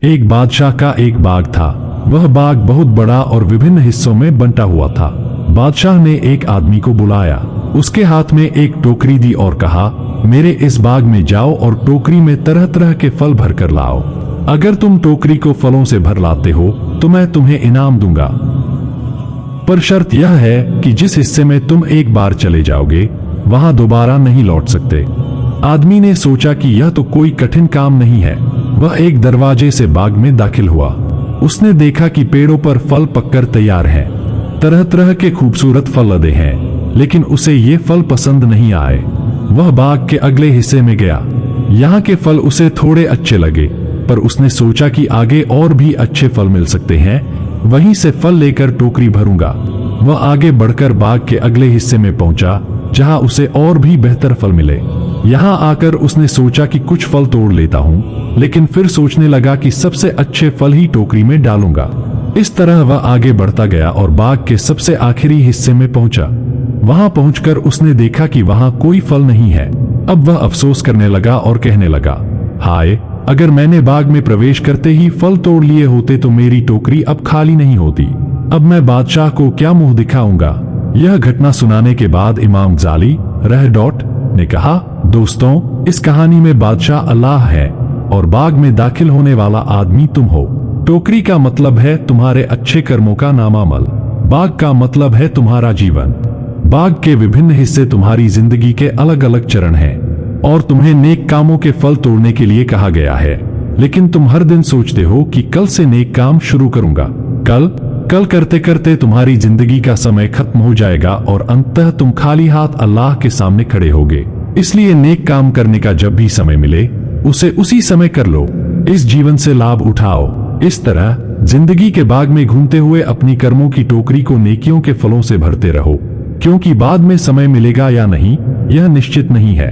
एक बादशाह का एक बाग था। वह बाग बहुत बड़ा और विभिन्न हिस्सों में बंटा हुआ था। बादशाह ने एक आदमी को बुलाया, उसके हाथ में एक टोकरी दी और कहा, मेरे इस बाग में जाओ और टोकरी में तरह तरह के फल भर कर लाओ। अगर तुम टोकरी को फलों से भर लाते हो तो मैं तुम्हें इनाम दूंगा, पर शर्त यह है कि जिस हिस्से में तुम एक बार चले जाओगे वहां दोबारा नहीं लौट सकते। आदमी ने सोचा कि यह तो कोई कठिन काम नहीं है। वह एक दरवाजे से बाग में दाखिल हुआ। उसने देखा कि पेड़ों पर फल पककर तैयार हैं। तरह तरह के खूबसूरत फल लदे हैं, लेकिन उसे ये फल पसंद नहीं आए। वह बाग के अगले हिस्से में गया। यहाँ के फल उसे थोड़े अच्छे लगे, पर उसने सोचा कि आगे और भी अच्छे फल मिल सकते हैं, वहीं से फल लेकर टोकरी भरूंगा। वह आगे बढ़कर बाग के अगले हिस्से में पहुंचा, जहां उसे और भी बेहतर फल मिले। यहां आकर उसने सोचा कि कुछ फल तोड़ लेता हूं, लेकिन फिर सोचने लगा कि सबसे अच्छे फल ही टोकरी में डालूंगा। इस तरह वह आगे बढ़ता गया और बाग के सबसे आखिरी हिस्से में पहुंचा। वहां पहुंचकर उसने देखा कि वहां कोई फल नहीं है। अब वह अफसोस करने लगा और कहने लगा, हाय, अगर मैंने बाग में प्रवेश करते ही फल तोड़ लिए होते तो मेरी टोकरी अब खाली नहीं होती। अब मैं बादशाह को क्या मुंह दिखाऊंगा। यह घटना सुनाने के बाद इमाम गजाली ने कहा, दोस्तों, इस कहानी में बादशाह अल्लाह है और बाग में दाखिल होने वाला आदमी तुम हो। टोकरी का मतलब है तुम्हारे अच्छे कर्मों का नामामल। बाग का मतलब है तुम्हारा जीवन। बाग के विभिन्न हिस्से तुम्हारी जिंदगी के अलग अलग चरण हैं और तुम्हें नेक कामों के फल तोड़ने के लिए कहा गया है। लेकिन तुम हर दिन सोचते हो कि कल से नेक काम शुरू करूंगा। कल करते करते तुम्हारी जिंदगी का समय खत्म हो जाएगा और अंततः तुम खाली हाथ अल्लाह के सामने खड़े होगे। इसलिए नेक काम करने का जब भी समय मिले उसे उसी समय कर लो। इस जीवन से लाभ उठाओ। इस तरह जिंदगी के बाग में घूमते हुए अपनी कर्मों की टोकरी को नेकियों के फलों से भरते रहो, क्योंकि बाद में समय मिलेगा या नहीं यह निश्चित नहीं है।